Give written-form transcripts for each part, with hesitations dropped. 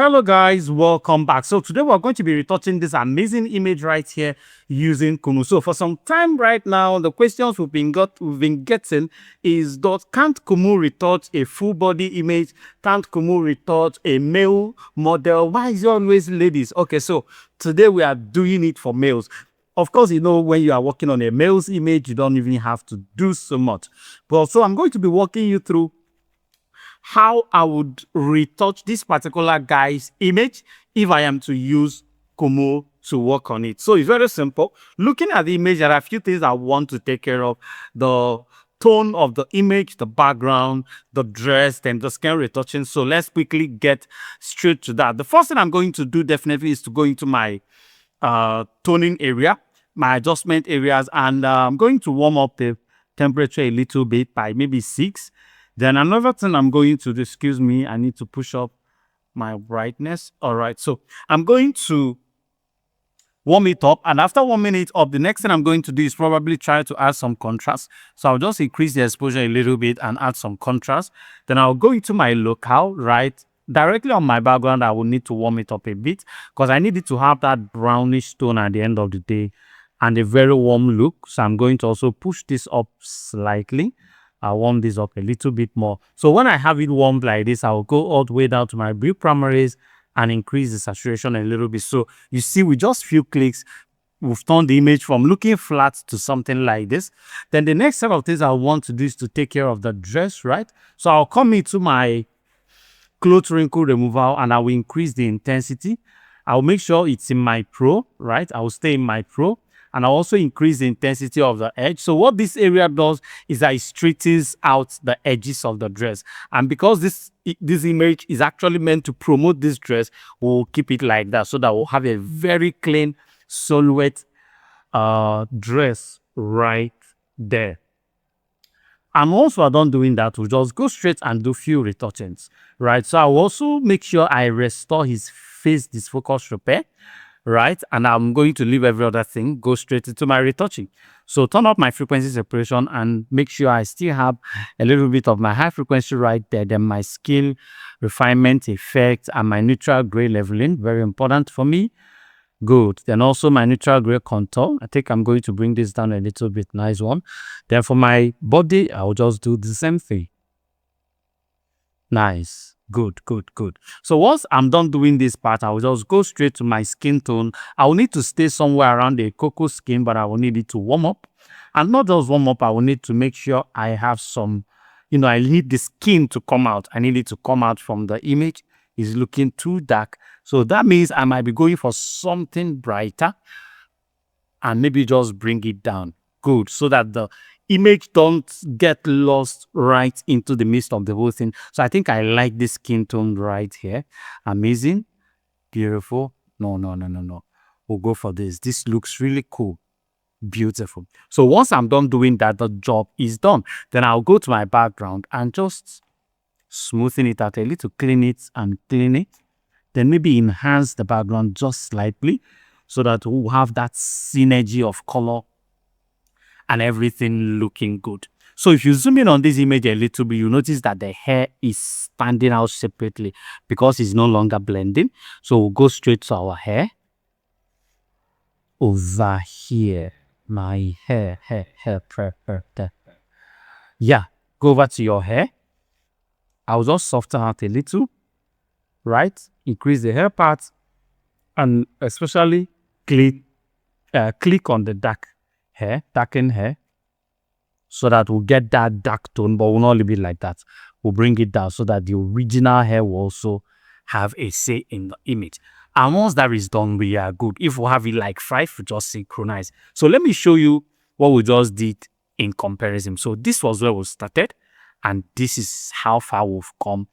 Hello guys, welcome back. So today we're going to be retouching this amazing image right here using Kumoo. So for some time right now, the questions we've been getting is, can't Kumoo retouch a full body image? Can't Kumoo retouch a male model? Why is it always ladies? Okay, so today we are doing it for males. Of course, you know, when you are working on a male's image, you don't even have to do so much. But so I'm going to be walking you through how I would retouch this particular guy's image if I am to use Kumoo to work on it. So it's very simple. Looking at the image, there are a few things I want to take care of. The tone of the image, the background, the dress, then the skin retouching. So let's quickly get straight to that. The first thing I'm going to do definitely is to go into my toning area, my adjustment areas, and I'm going to warm up the temperature a little bit by maybe 6. Then another thing I'm going to do, excuse me, I need to push up my brightness. All right, so I'm going to warm it up, and after warming it up, the next thing I'm going to do is probably try to add some contrast. So I'll just increase the exposure a little bit and add some contrast. Then I'll go into my locale, right? Directly on my background, I will need to warm it up a bit because I need it to have that brownish tone at the end of the day and a very warm look. So I'm going to also push this up slightly. I'll warm this up a little bit more. So when I have it warmed like this, I'll go all the way down to my blue primaries and increase the saturation a little bit. So you see, with just few clicks, we've turned the image from looking flat to something like this. Then the next set of things I want to do is to take care of the dress, right? So I'll come into my cloth wrinkle removal and I will increase the intensity. I'll make sure it's in my pro, right? I will stay in my pro. And I also increase the intensity of the edge. So what this area does is that it straightens out the edges of the dress. And because this image is actually meant to promote this dress, we'll keep it like that so that we'll have a very clean silhouette dress right there. And once we're done doing that, we'll just go straight and do few retouchings, right? So I'll also make sure I restore his face disfocus repair, right? And I'm going to leave every other thing, go straight into my retouching. So turn up my frequency separation and make sure I still have a little bit of my high frequency right there. Then my scale refinement effect and my neutral gray leveling, very important for me. Good. Then also my neutral gray contour. I think I'm going to bring this down a little bit. Nice one. Then for my body, I'll just do the same thing. Nice. Good. So once I'm done doing this part, I will just go straight to my skin tone. I will need to stay somewhere around the cocoa skin, but I will need it to warm up. And not just warm up, I will need to make sure I have some, I need the skin to come out. I need it to come out from the image. It's looking too dark. So that means I might be going for something brighter and maybe just bring it down. Good. So that the image don't get lost right into the midst of the whole thing. So I think I like this skin tone right here. Amazing. Beautiful. No. We'll go for this. This looks really cool. Beautiful. So once I'm done doing that, the job is done. Then I'll go to my background and just smoothen it out a little, clean it and clean it. Then maybe enhance the background just slightly so that we'll have that synergy of color and everything looking good. So if you zoom in on this image a little bit, you notice that the hair is standing out separately because it's no longer blending. So we'll go straight to our hair. Over here, my hair. Yeah, go over to your hair. I'll just soften out a little, right? Increase the hair part and especially click on the darken hair, so that we'll get that dark tone, but we'll not leave it like that. We'll bring it down so that the original hair will also have a say in the image. And once that is done, we are good. If we have it like 5, we just synchronize. So let me show you what we just did in comparison. So this was where we started, and this is how far we've come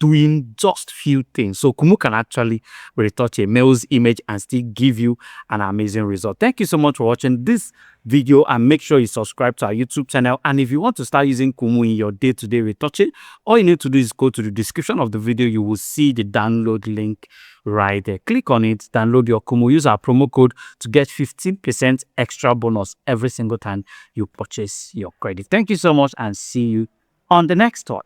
doing just few things. So Kumoo can actually retouch a male's image and still give you an amazing result. Thank you so much for watching this video, and make sure you subscribe to our YouTube channel. And if you want to start using Kumoo in your day-to-day retouching, all you need to do is go to the description of the video. You will see the download link right there. Click on it, download your Kumoo, use our promo code to get 15% extra bonus every single time you purchase your credit. Thank you so much, and see you on the next one.